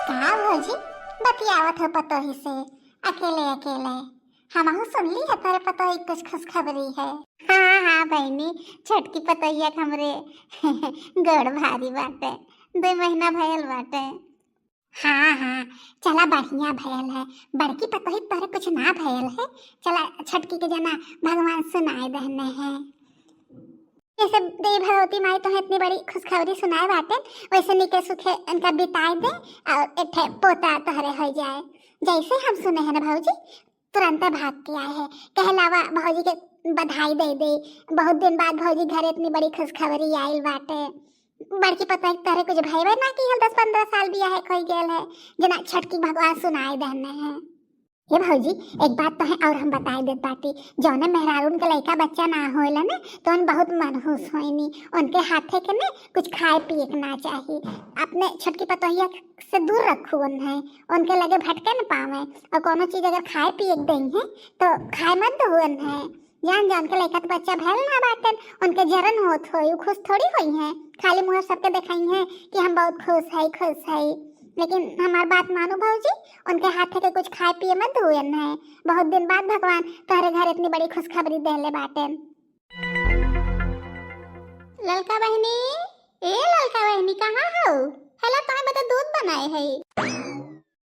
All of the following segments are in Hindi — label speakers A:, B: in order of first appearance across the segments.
A: का भौजी बतियावत हो पतोही से अकेले अकेले। हमहू सुन ली है तोरे पतोही कुछ खुशखबरी है। हाँ हाँ बहनी, छोटकी पतोहिया हमरे गोड़ भारी बाटे, 2 महीना भयल बाटे। हाँ हाँ चला बढ़िया भयल है। बड़की पतोही तोरे कुछ ना भयल है। चला छोटकी के जना भगवान सुनाए दहने हैं। जैसे देवी भगवती माई तो इतनी बड़ी खुशखबरी सुनाए बाटे, वैसे निके सुखे उनका बिताए दे और एक पोता तोहरे हो जाए। जैसे हम सुने हैं ना भौजी, तुरंत भाग के आए हैं। कहलावा भौजी के बधाई दे दे, बहुत दिन बाद भौजी घर इतनी बड़ी खुशखबरी आयल बाटे। बड़की पता है तोहरे कुछ भयबे ना कि हम 10-15 साल बिया है कोई गेल है जना छटकी भगवान सुनाए देने हैं। ये भौजी एक बात तो है और हम बताए देत बाटी, जौने मेहरारून के लड़का बच्चा ना होएला ने तो उन बहुत मनहूस होइनी। उनके हाथे के ने कुछ खाए पिए के ना चाहिए। अपने छोटकी पतोहिया से दूर रखू उन्हें, उनके लगे भटके न पावे। और कोनो चीज अगर खाए पिए के दें है तो खाए मत दो उन्हें। जान जान के लड़का तो बच्चा भैल ना बाटन, उनके जरन होत होई, खुश थोड़ी होई है। खाली मुँह सबके दिखाई है कि हम बहुत खुश है। लेकिन हमारी बात मानो भौजी, उनके हाथ के कुछ खाए पिए मत हुए है। बहुत दिन बाद भगवान तुम्हारे घर इतनी बड़ी खुशखबरी देले बाटे। ललका बहनी, ए ललका बहनी कहाँ हो? हेला तुम्हें बता दूध बनाए है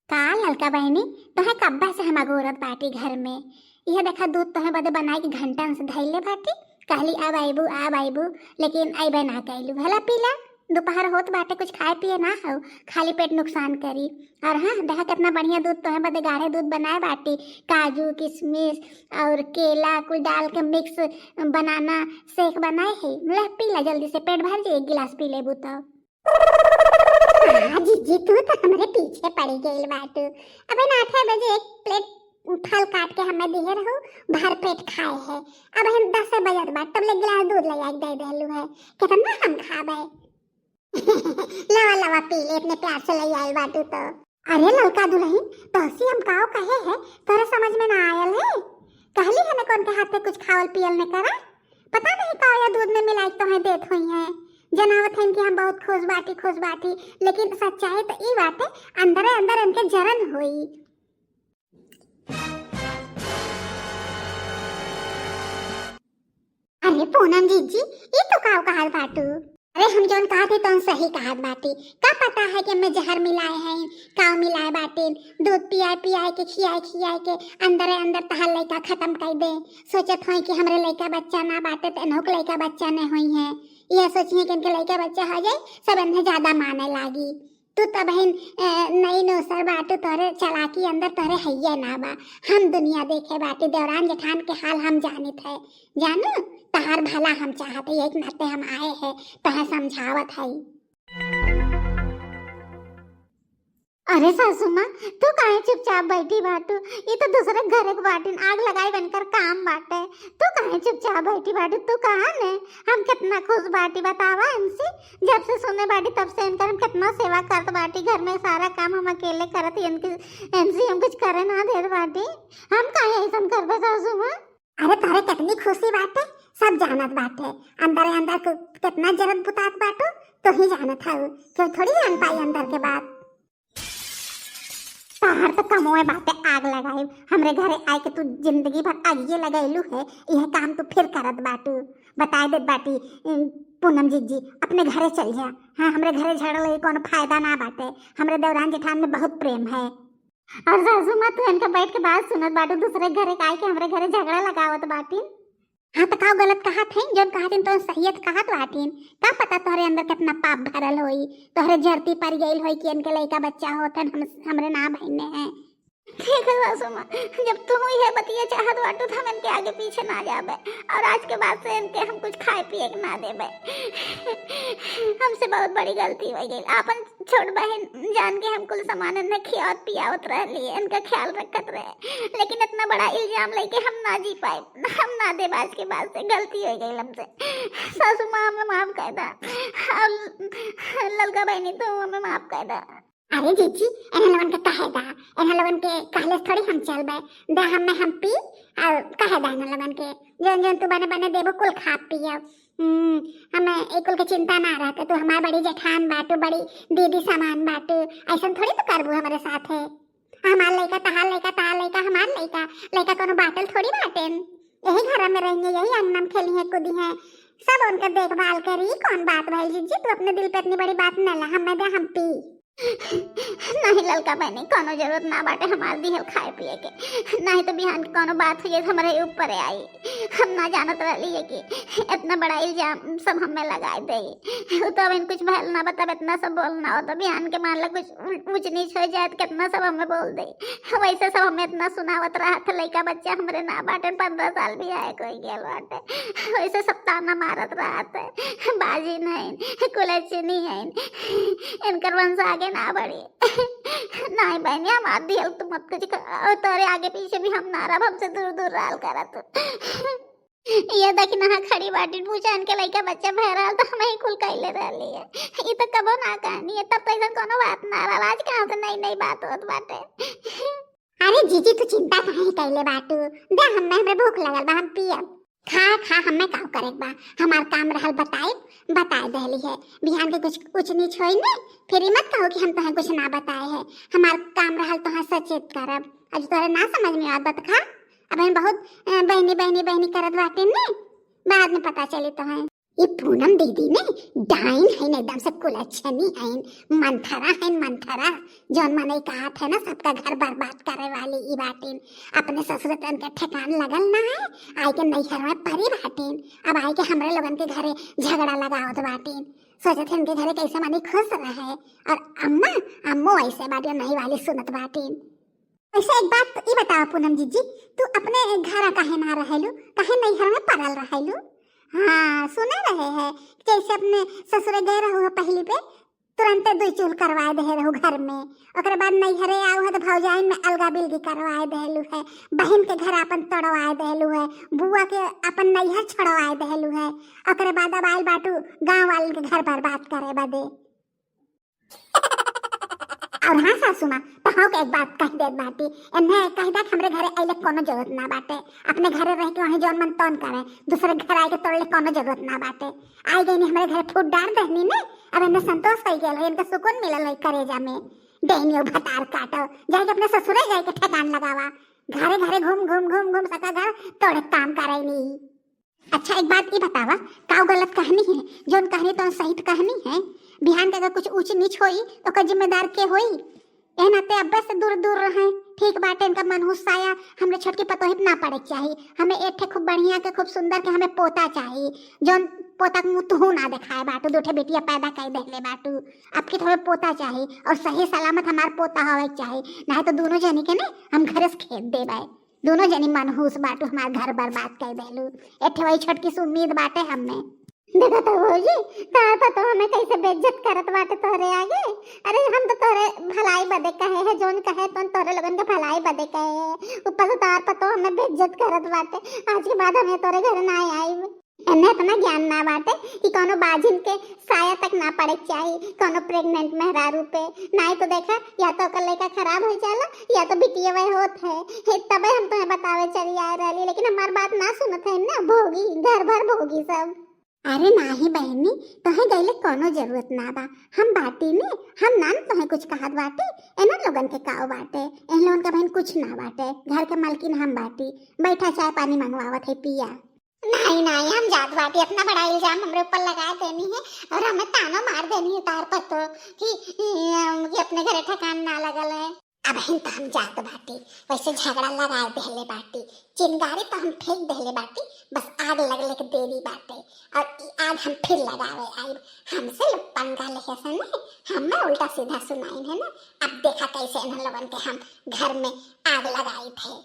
A: का? ललका बहनी तुम्हें कब्बा से हम अगोरत बाटी घर में। यह देखा दूध तुम्हें बदे बनाए के घंटा से धैले बाटी। कहली अब आइबू लेकिन अबे ना कैलू। भला पीला दोपहर होत बाटे, कुछ खाए पिए ना हो, खाली पेट नुकसान करी। और हाँ देखा कितना बढ़िया दूध तो है बदे गाढ़े दूध बनाए बाटी। काजू किशमिश और केला कुछ डाल के मिक्स बनाना शेक बनाए है। ले पीला जल्दी से, पेट भर जाए, 1 गिलास पी ले बूता। जीजी तू तो हमारे पीछे पड़ी गई बाटू। अबे ना 8 बजे एक प्लेट फल काट के हमें दिए रहो, भर पेट खाए है। अब हम 10 बजे बाद तब ले गिलास दूध ले आके दे देलू है, कितना हम खाबे। लवा पी ले, इतने प्यार से ले आयल बाटू तो। अरे ललका दुल्हन तोसी हम काओ कहे है तोरे समझ में ना आयल है। कहली है ना कौन के हाथ पे कुछ खावल पियल ने करा, पता नहीं काओ या दूध में मिलाई तो है देत हुई है। जनावत है कि हम बहुत खुश बाटी, लेकिन सच्चाई तो ई बाटे अंदर अंदर उनके जरन हुई। अरे पूनम जीजी ये तो काओ कहल बाटू। अरे हम जोन कहा थे तो सही कहत बाटी। का पता है कि मैं जहर मिलाए हैं, काव मिलाए बाटी। दूध पियाए के खियाए के अंदर तहार लड़का खत्म कर दे। सोचत हुई कि हमरे लड़का बच्चा ना बाटे तो इन्हों के लड़का बच्चा नहीं हुई है। यह सोचिए कि इनके लड़का बच्चा हो जाए सब इन्हें ज्यादा माने लागी। तू तो बहन नई नौसर बाटू, तोरे चलाकी अंदर तोरे हैये ना बा। हम दुनिया देखे बाटी, देवरान जेठान के हाल हम जानित है। जानू तहार भला हम चाहते, एक नाते हम आए हैं तह समझावत है। अरे सासू माँ तू काहे चुपचाप बैठी बाटू? ये तो दूसरे घर के बाटी आग लगाई बनकर काम बाटे। तू काहे चुपचाप बैठी बाटू? तू कहाँ ने? हम कितना खुश बाटी बतावा इनसे। जब से सुने बाटी तब से इनका हम कितना सेवा करत बाटी। घर में सारा काम हम अकेले करत, इनसे हम कुछ करे ना देर बाटी। हम काहे ऐसा करबे सासू माँ? अरे तोरे कितनी खुशी बाटे सब जानत बाटे। अंदर कितना जरत बुतात बाटू तो ही जानत है, क्यों थोड़ी जान पाई अंदर के बात। तार तो कमोए बाटे आग लगाई हमरे घरे आए के तू जिंदगी भर आगिए लगैलू है। यह काम तू फिर करत बाटू। बताए दे बाटी पूनम जीजी अपने घरे चल जा। हाँ हमरे घरे झगड़े कोनो फायदा ना बाटे। हमरे देवरान जेठान में बहुत प्रेम है। और सासू माँ तू इनका बैठ के बात सुनत बाटू, दूसरे घरे आए के हमरे घरे झगड़ा लगावत बाटी। हाँ तो का गलत कहा थे, जो कहा थे तो सही कहा बाटीन। का पता तोहरे अंदर कितना पाप भरल होई, तोहरे जरती पर गईल होई कि इनके लड़का बच्चा होतन हमरे ना बहने हैं। ठीक है सासू माँ, जब तुम ये बतिया चाहत बाटू तो हम इनके आगे पीछे ना जाबे और आज के बाद से इनके हम कुछ खाए पिए ना देबे। हमसे बहुत बड़ी गलती हो गई। अपन छोट बहन जान के हम कुल सामान इन्हें खियावत पियावत रह इनका ख्याल रखत रहे, लेकिन इतना बड़ा इल्जाम लेके हम ना जी पाए। हम ना दे आज के बाद से गलती हो गई हमसे। सासू माँ हमें माफ कर दा। ललका बहनी तो हमें माफ कर दा। अरे जीजी इन्हें लोगन के कहेगा, इन्हें लोगन के कहले थोड़ी हम चलबे। दे हम पी और कहेगा इन्हें लोगन के जो तू बने देबो कुल खा पियो। हमें एकुल के चिंता ना रहते, तू हमार बड़ी जेठान बाटू, बड़ी दीदी समान बाटू, ऐसा थोड़ी तो करबू हमारे साथ है। हमार लइका तहार लइका, तहार लइका हमार लइका, लइका कोनो बाटल थोड़ी बाटेन। यही घर में रहेंगे, यही अंगना में खेली है कूदी है, सब उनका देखभाल करी। कौन बात भाई जी, तू अपने दिल पे इतनी बड़ी बात न ला, हमें दे हम पी। नहीं ललका बहनी, कोनो जरूरत ना बाटे हमार दिहल खाए पिए के, नहीं तो बिहान के कोनो बात हुई तो हमारे ऊपर आई। हम ना जानत रही है कि इतना बड़ा इल्जाम सब हमें लगाए दे। तो अब कुछ भल ना बता, इतना सब बोलना हो तो बिहान के मान लो कुछ ऊंच नीच हो जाए तो कितना सब हमें बोल दे। वैसे सब हमें इतना सुनावत रहा था, लड़का बच्चा हमारे ना बाटे, 15 साल भी आए कोई गेल बाटे, वैसे सब ताना मारत रहा था। बाजी नहीं कुलची नहीं है, इनकर वंश आगे ना बढ़े। नहीं बहनी, हम आदि हल तुम मत कुछ तोरे आगे पीछे भी हम नारा हमसे दूर दूर राल करत। ये देख ना खड़ी बाटी पूछान के लइका बच्चा भरा तो हम ही कुल कैले रहली है। ये तो कबो ना कहानी है, तब तक कोनो बात ना रहा। आज कहां से नई नई बात होत बाटे। अरे जीजी तू चिंता काहे कैले बाटू, दे हमें भूख लगल बा, हम पियब। खा खा, हमें का करे बा, हमार काम रहल बताए दहली है। बिहान के कुछ ऊंच नीच होई ने, फिर मत कहो कि हम तुम्हें कुछ ना बताए है। हमार काम रहल तो सचेत करब। आज तोरे ना समझ में आवत खा, अब हम बहुत बहनी करत बाटे ने, बाद में पता चली तो है। ये पूनम दीदी ने डाइन है ना, एकदम से कुलच्छनी है, मंथरा जौन माने कहा था ना सबका घर बर्बाद करे वाली ई बाटिन। अपने ससुर तन के ठिकान लगल ना है, आई के नैहर में परी बाटिन, अब आई के हमरे लोगन के घरे झगड़ा लगावत बाटिन। सोचत उनके घरे कैसे मानी खुश रहे, और अम्मो ऐसे बाटिन नहीं वाली सुनत बाटिन। वैसे एक बात ई बताओ पूनम जीजी, तू अपने घर काहे ना रहेलू, काहे नैहर में पड़ल रहेलू? हाँ सुने रहे हैं, जैसे अपने ससुरे गए रहो पहली पे तुरंत दुई चूल करवाए दे रहो घर में, ओकरे बाद नैहरे आओ है तो भौजाइन में अलगा बिलगी करवाए देलू है, बहन के घर अपन तोड़वाए देलू है, बुआ के अपन नैहर छोड़वाए देलू है, ओकरे बाद अब आइल बाटू गांव वाले के घर बर्बाद करे बदे। और हाँ सासू माँ, तो हाँ एक बात कह दे बाटी, इन्हें कह दे हमरे घरे आइले कोनो जरूरत ना बाटे, अपने घरे रह के वहीं जौन मन तौन करे, दूसरे घर आए के तोड़ले कोनो जरूरत ना बाटे। आई गई हमारे घरे फूट डाल दहनी ने, अब इन्हें संतोष पाई गया है, इनका सुकून मिलल है करेजा में। डेनियो भतार काटो, जाके अपने ससुरे जाए के ठिकान लगावा, घरे घरे घूम सका घर तोड़े काम करे नहीं। अच्छा एक बात ये बतावा, का गलत कहानी है, जोन कहानी तो सही कहानी है। बिहान के अगर कुछ ऊंच नीच होई तो का जिम्मेदार के होई? ए नाते अब्बा से दूर दूर रहे, ठीक बाटे। इनका मनहूस साया हमरे छोटकी पतोहित ना पड़े चाहिए, हमें एक ठे खूब बढ़िया के खूब सुंदर के हमें पोता चाहिए, जोन पोता के मुँह तुहू ना दिखाए बाटू, दूठे बेटिया पैदा कर देले बाटू। आपके थोड़े पोता चाहिए और सही सलामत हमार पोता होवे चाहिए, नहीं तो दोनों जनी के ने हम घरे से खेत देबे। दोनों जनी मनहूस बाटू हमार घर बर्बाद कर देलू, एक वही छोटकी सी उम्मीद बाटे हमें। देखो तो भौजी, तार तो हमें कैसे बेइज्जत करत बाटे तोरे आगे। अरे हम तो तोरे भलाई बदे कहे है, जोन कहे तो तोरे लोगन के भलाई बदे कहे है, ऊपर से तार तो हमें बेइज्जत करत बाटे। आज के बाद हमें तोरे घर ना आई, इन्हें इतना ज्ञान ना बाटे कि कोनो बाजिन के साया तक ना पड़े चाहिए, कोनो प्रेग्नेंट मेहरारू पे। नहीं तो देखा या तो ओकर लड़का खराब हो जाला या तो बिटिया वह होत है, तबे हम तुम्हें बतावे चली आए रही, लेकिन हमार बात ना सुनत है ना, भोगी घर भर भोगी सब। अरे नाही बहनी, तोहे गईले कोनो जरूरत ना बा, हम बाटी ने, हम ना तोहे कुछ कहत बाटे, एना लोगन के काव बाटे, इन लोगन का बहन कुछ ना बाटे, घर के मालकिन हम बाटी, बैठा चाय पानी मंगवावत है पिया। नहीं हम जात बाटी, अपना बड़ा इल्जाम हमरे ऊपर लगा देनी है और हमें ताना मार देनी है तार पर तो कि अपने घरे ठिकान ना लगल है। अब हम जात बाटी, वैसे झगड़ा लगाए देले बाटी, चिंगारी तो हम फेंक देले बाटी, बस आग लगले के देरी बाटे, और आग हम फिर लगावे आई। हमसे लोग पंगा लेके से नहीं, हमें उल्टा सीधा सुनाई है ना। अब देखा कैसे इन लोगन के हम घर में आग लगाई थे।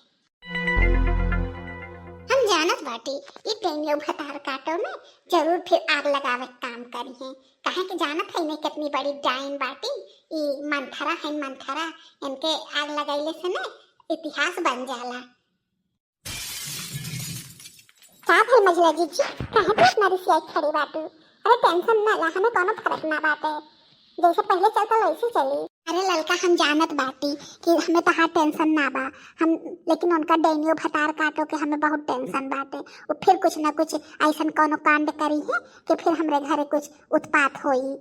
A: हम जानत बाटी ये प्रेमियों भतार काटो में जरूर फिर आग लगावे काम करी है, काहे के जानत है नहीं कितनी बड़ी डाइन बाटी ये मंथरा है, मंथरा इनके आग लगाइले से ना इतिहास बन जाला। क्या है मजला जीजी, काहे पे इतना रिसियाई खड़ी बाटू? अरे टेंशन ना ला, हमें कोनो फर्क ना बाटे, जैसे पहले चलता वैसे चली। अरे ललका हम जानत बाटी कि हमें तो हाँ टेंशन ना बा हम, लेकिन उनका डेनियो भतार काटो के हमें बहुत टेंशन बाटे। वो फिर कुछ ना कुछ ऐसा कोनो कांड करी है कि फिर हमरे घरे कुछ उत्पात होई।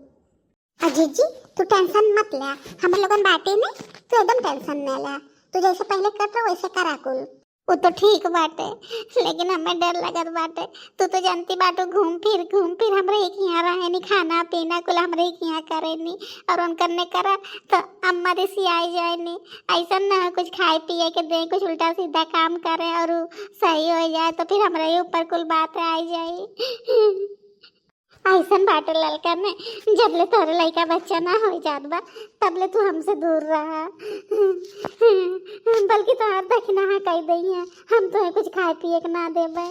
A: अजीत जी तू टेंशन मत ले, हम लोगन बाटे में तू एकदम टेंशन न ले। तू जैसे पहले कर रहा वैसे करा कुल। वो तो ठीक बाटे, लेकिन हमें डर लगत बाटे। तू तो जानती बाटो घूम फिर हमरे एक यहाँ रहे नहीं, खाना पीना कुल हमरे एक यहाँ करे नहीं, और उन करने करा तो अम्मा ऋषि आई जाए नहीं। ऐसा ना कुछ खाए पिए के दे, कुछ उल्टा सीधा काम करे और सही हो जाए तो फिर हमारे ऊपर कुल बात आई जाए। ऐसा बाटे ललका ने, जब ले तोरे लड़का बच्चा ना हो जात बा तब ले तू हमसे दूर रहा। बल्कि तो हाथ दखना है कह दई है, हम तो कुछ खाए पिए के ना देबे।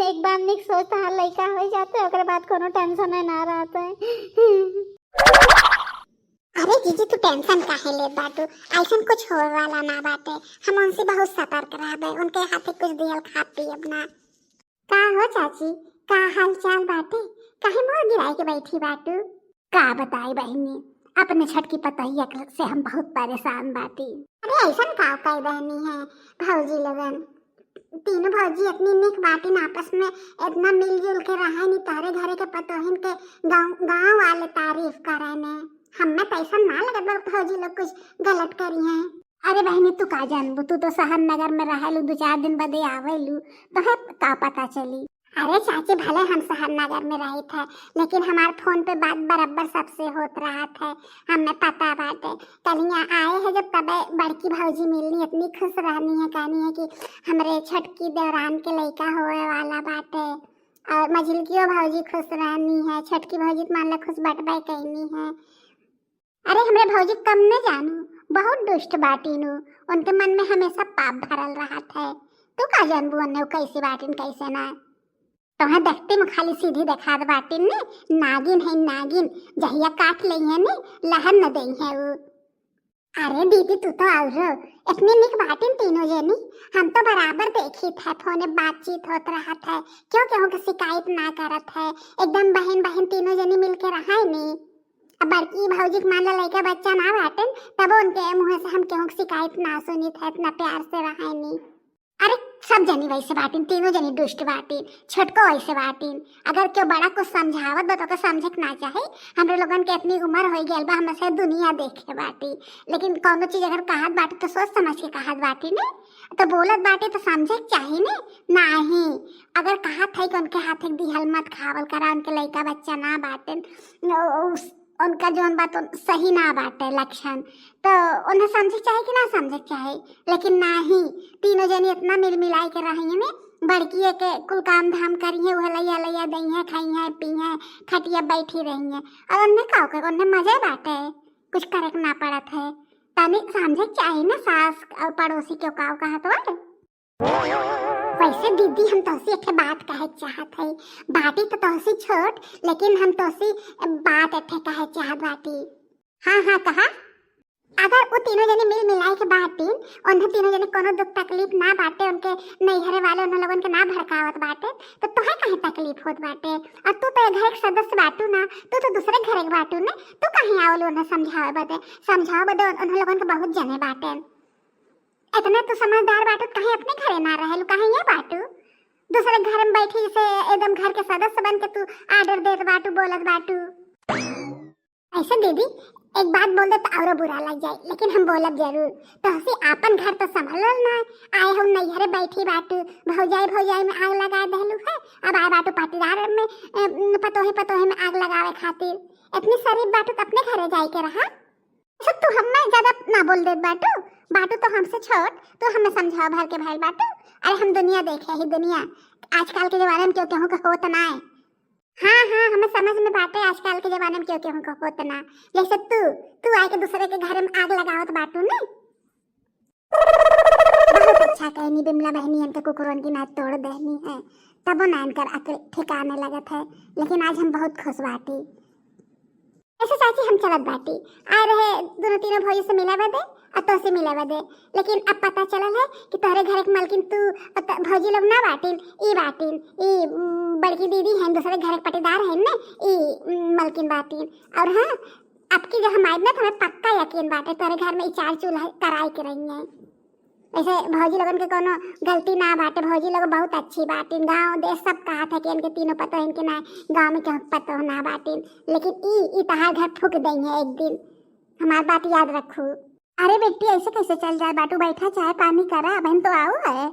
A: एक बार निक सोचता है लड़का हो जाते ओकरे बाद कोनो टेंशन ना रहता है। अरे जीजी तू टेंशन काहे ले बाटू, ऐसा कुछ होए वाला ना बाटे। हम उनसे बहुत सतर्क रहबे, उनके हाथे कुछ दियल खा पी अपना। का हो चाची, का हाल चाल बाटे, काहे मोर गिराई के बैठी बाटू? का बताई बहनी, अपने छठ की पतैया से हम बहुत परेशान बाटी। अरे ऐसा का कह बहनी है भौजी लगन, तीनों भौजी इतनी निक बाटी आपस में इतना मिलजुल के रहा नहीं। तारे घरे के पतोहिन के गांव वाले तारीफ करे ने, हमें पैसा ना लगत भौजी लोग कुछ गलत करी है। अरे बहनी तू का जानबू, तू तो शहर नगर में रहलू, 2-4 दिन बदे आवेलू तो है का पता चली। अरे चाची भले हम शहर नगर में रहे थे, लेकिन हमारे फोन पे बात बराबर सबसे होत रहा था, हमें पता बाटे। कल यहाँ आए हैं जब तब बड़की भौजी मिलनी, इतनी खुश रहनी है, कहनी है कि हमारे छठकी दौरान के लड़का होए वाला बाटे। और मझिलकियों भौजी खुश रहनी है, छठकी भौजी तो मान लो खुश बटबाई कहनी है। अरे हमरे भौजी कम न जानू, बहुत दुष्ट बाटीनू, उनके मन में हमेशा पाप भरल रहा था। तू का जानबू अन्ने कैसे बाटीन कैसे ना, तुम्हें देखते में खाली सीधी देखा दे बाटीन ने, नागिन है नागिन, जहिया काट ली है ने लहर न दई है वो। अरे दीदी तू तो और इतनी निक बाटीन तीनों जनी, हम तो बराबर देखी थे, फोन में बातचीत होत रहा था, क्यों केहू के शिकायत ना करत है, एकदम बहन बहन तीनों जनी मिलके रहा नहीं। अब बड़की भौजी मान लो लड़का बच्चा ना बाटन तब उनके मुँह से हम केहू की शिकायत ना सुनी थे, इतना प्यार से रहा नहीं। अरे सब जनी वैसे बाटीन, तीनों जनी दुष्ट बाटीन, छोटको वैसे बाटीन। अगर क्यों बड़ा कुछ समझावत बा तो समझे ना चाहे, हमरे लोगन के इतनी उम्र हो गई बा, हम से दुनिया देखे बाटी, लेकिन कोनो चीज अगर कहत बाटी तो सोच समझ के कहत बाटी ने, तो बोलत बाटी तो समझे चाहिए ने। नहीं अगर कहत है कि उनके हाथ एक दिहल मत खावल करा, उनके लड़का बच्चा ना बाटन, उनका जौन बात सही ना बाटे लक्षण, तो उन्हें समझे चाहे कि ना समझे चाहे, लेकिन ना ही तीनों जनी इतना मिल मिलाई के रही है, बड़की के कुल काम धाम करी है, वह लैया लैया दई है, खाई है पी है, खटिया बैठी रही है, और उन्हें का कर उन्हें मजे बाटे, कुछ करे ना पड़त है। तनी समझे चाहे ना सास और पड़ोसी क्यों काव कहत बा। वैसे दीदी हम तोसी एक बात कहे चाहत है, बाटी तो तोसी छोट, लेकिन हम तोसी बात एक कहे चाहत बाटी। हाँ हाँ कहा, अगर वो तीनों जने मिल मिलाई के बाटी, उन्हें तीनों जने कोनो दुख तकलीफ ना बाटे, उनके नैहरे वाले उन लोगन के ना भड़कावत बाटे, तो तोहे कहीं तकलीफ होत बाटे। और तू तो घर के सदस्य बाटू ना, तू तो दूसरे घर के बाटू ने, तू कहीं आवल उन्हें समझावे बदे उन लोगन के बहुत जने बाटे। इतना तो समझदार बाटू, कहीं अपने घरे ना रहेलू, कहीं ये बाटू दूसरे घर में बैठी से एकदम घर के सदस्य बन के तू आर्डर देत बाटू, बोलत बाटू। ऐसा दीदी एक बात बोल दे तो और बुरा लग जाए, लेकिन हम बोलब जरूर। तो हसी आपन घर तो संभलल ना, आए हम नैहरे बैठी बाटू, भौजाई में आग लगा देलू है, अब आए बाटू पाटीदार में पतोहे में आग लगावे खातिर। इतनी शरीफ बाटू तो अपने घरे जाए के रहा। अच्छा तू हमें ज्यादा ना बोल दे बाटू तो हमसे छोट, तो हमें समझाओ भर के भाई बाटू। अरे हम दुनिया देखे ही, दुनिया आजकल के जमाने में क्यों केहू का होत ना है। हाँ हमें समझ में बाटे, आजकल के जमाने में क्यों केहू का होत ना, जैसे तू आके दूसरे के घर में आग लगावत बाटू ने। बहुत अच्छा कहनी बिमला बहनी, इनके कुकुरन की नाक तोड़ देनी है, तब ना इनकर अकल ठिकाने लगत है, लेकिन आज हम बहुत खुश बाटी। ऐसे चाची हम चलत बाटी, आ रहे दोनों तीनों भौजी से मिला बदे और तो से मिला बदे, लेकिन अब पता चलल है कि तोहरे घर के मालकिन तू भौजी लोग ना बाटीन, ई बड़की दीदी हैं, दूसरे घर के पटीदार हैं ना, ई मालकिन बाटीन। और हाँ अब की जो हमारी ना हमें पक्का यकीन बाटे तोरे घर में 4 चूल्हा कराई के रही है। ऐसे भौजी लोगन के कोनो गलती ना बाटे, भौजी लोग बहुत अच्छी बाटिन, गांव देश सब कहा था कि इनके तीनों पतो इनके ना गांव में क्यों पतो ना बाटिन, लेकिन ई तहार घर फूक देंगे एक दिन, हमारी बात याद रखू। अरे बेटी ऐसे कैसे चल जाए बाटू, बैठा चाय पानी करा, बहन तो आओ है।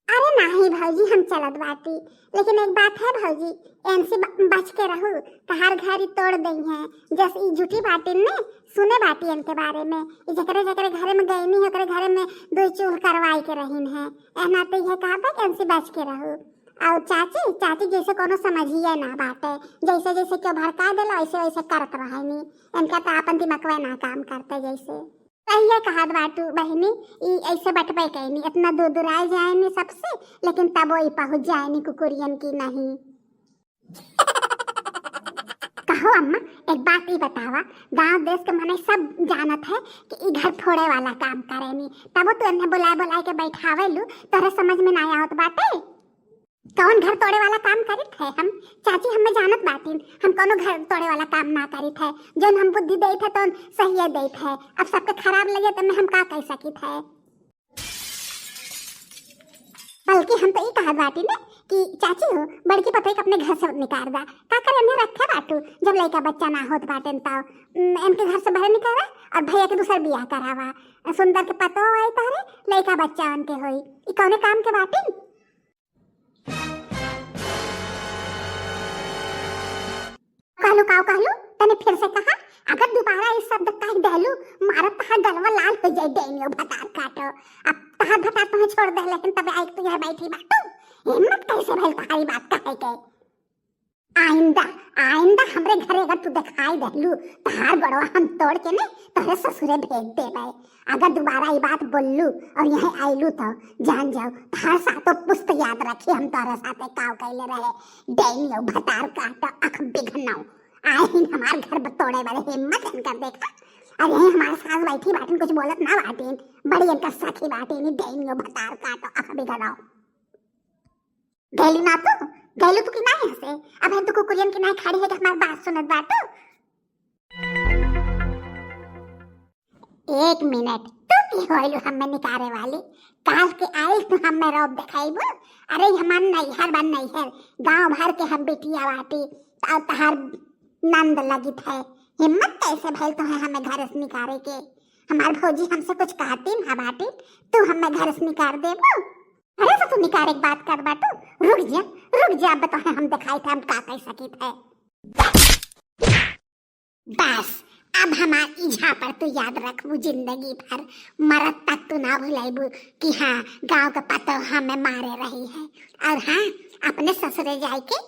A: अरे नहीं भौजी हम चलत बाटी, लेकिन एक बात है भौजी, इनसे बच के रहू, तहार घर ही तोड़ दई है। जैसे ई झूठी बाटिन ने सुने बाटी इनके बारे में, जकरे जकरे घरे में गई नहीं ओकरे घरे में 2 चूल करवाई के रहीन है। एना तो यह कहा था कि इनसे बच के रहू। और चाची जैसे कोनो समझिए ना बाटे, जैसे जैसे क्यों भड़का देला वैसे वैसे करत रहे नी, इनका तो अपन दिमागवा ना काम करते जैसे। कहिए कहा बाटू बहनी, ई ऐसे बटबे कहनी इतना दूर दूर आए जाए नी सबसे, लेकिन तब वो पहुंच जाए नी कुकुरियन की नहीं। कहो अम्मा एक बात ही बतावा, गांव देश के माने सब जानत है कि ई घर फोड़े वाला काम करे नी, तब तो इन्हें बुलाए के बैठावे लू, तोरे समझ में ना आवत बाटे। कौन घर तोड़े वाला काम करित है? हम चाची हमें जानत बाटिन, हम कोनो घर तोड़े वाला काम ना करित है, जोन हम बुद्धि देत है तो सही देत है। अब सबके खराब लगे तो हम का कह सकित है। बल्कि हम तो ये कहा बाटी ने कि चाची हो बड़की पतई के अपने घर से निकाल दा, का करे इन्हें रखे बाटू, जब लड़का बच्चा ना होत बाटे तो इनके घर से बाहर निकाला और भैया के दूसरा बियाह करावा, सुंदर के पतो आई तारे लड़का बच्चा उनके होई, ई कौने काम के बाटिन? कहलू तने फिर से कहा, अगर दोबारा इस शब्द कह देलू मारत तहार गलवा लाल हो जाए डेनियो भतार काटो। अब तहार भतार तुम्हें छोड़ दे, लेकिन तबे आइक तो यहाँ बैठी बाटू, हिम्मत कैसे भइल तुम्हारी बात कहे के? आइंदा हमरे घरे अगर तू दिखाई देलू तहार गड़वा हम तोड़ के ने तोरे ससुरे भेज देबे। अगर दोबारा ये बात बोललू और यहाँ आइलू तो जान जाओ तहार सातो पुस्त याद रखी हम तोरे साथे काव कैले रहे, डेनियो भतार काटो अख बिघनाओ आई हमार घर तोड़े वाले हिम्मत इनका देखा। और यही हमारे साथ बैठी बाटिन कुछ बोलत ना बाटिन, बड़ी इनका सखी बाटिन, डेनियो भतार काटो अख बिघनाओ। गैलू ना तो कि नहीं हंसे, अब हम तो कुकुरियन की नहीं खड़ी है कि हमारी बात सुनत बाटू। 1 मिनट तू की होइलू हमें निकारे वाली, काल के आइल तू हमें रौब दिखाइबू। अरे हमार नैहर बन नैहर गांव भर के हम बेटिया बाटी, तहार नंद लगित है, हिम्मत कैसे भइल तो है हमें घर से निकारे के? हमार भौजी हमसे कुछ कहती ना बाटी, तू हमें घर से निकाल देबू? अरे तो तू निकारे एक बात कर बाटू, रुक जा बता हम दिखाई थे हम का कह सकित है। बस अब हमार इझा पर तू याद रखबू जिंदगी भर, मरत तक तू ना भुलाइबू कि हाँ गांव का पतो हमें मारे रही है, और हाँ अपने ससुरे जाए के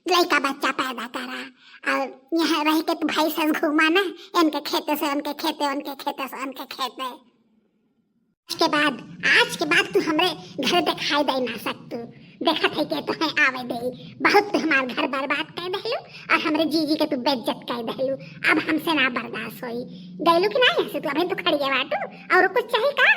A: लड़का बच्चा पैदा करा, और यहाँ रह के तू भाई से घूमा ना, इनके खेते से उनके खेते, उनके खेते से उनके खेते। आज के बाद तू हमरे घर दिखाई दे ना सकतू, देखा थे के तो है आवे दे, बहुत तू हमार घर बर्बाद कर देलू और हमरे जीजी के तू बेइज्जत कर देलू, अब हमसे ना बर्दाश्त होई। गैलू कि नहीं हंसे तू, अभी तो खड़ी है बाटू और कुछ चाहिए का?